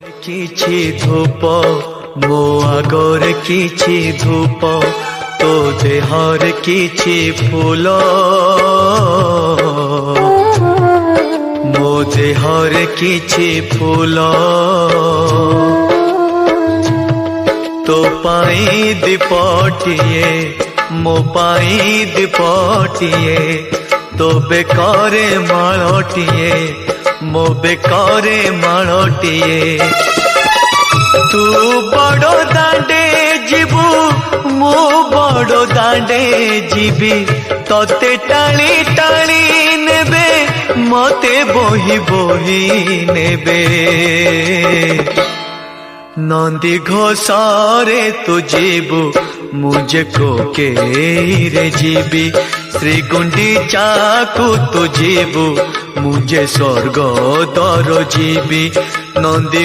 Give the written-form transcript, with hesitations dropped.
କିଛି ଧୂପ ମୋ ଆଗରେ କିଛି ଧୂପ ତୋ ଦେହରେ କିଛି ଫୁଲ ମୋ ଦେହରେ କିଛି ଫୁଲ ତୋ ପାଇଁ ଦୀପଟିଏ ମୋ ପାଇଁ ଦୀପଟିଏ ତୋ ବେକରେ ମାଳଟିଏ ମୋ ବେକରେ ମାଳଟିଏ ତୁ ବଡ଼ ଦାଣ୍ଡେ ଯିବୁ ମୁଁ ବଡ଼ ଦାଣ୍ଡେ ଯିବି ତତେ ଟାଣି ଟାଣି ନେବେ ମତେ ବୋହି ବୋହି ନେବେ ନନ୍ଦୀ ଘୋଷରେ ତୁ ଯିବୁ ମୁଁ ଯେ କୋକେଇରେ ଯିବି ଶ୍ରୀ ଗୁଣ୍ଡିଚାକୁ ତୁ ଯିବୁ ମୁଁ ଯେ ସ୍ୱର୍ଗ ଦର ଯିବି ନନ୍ଦୀ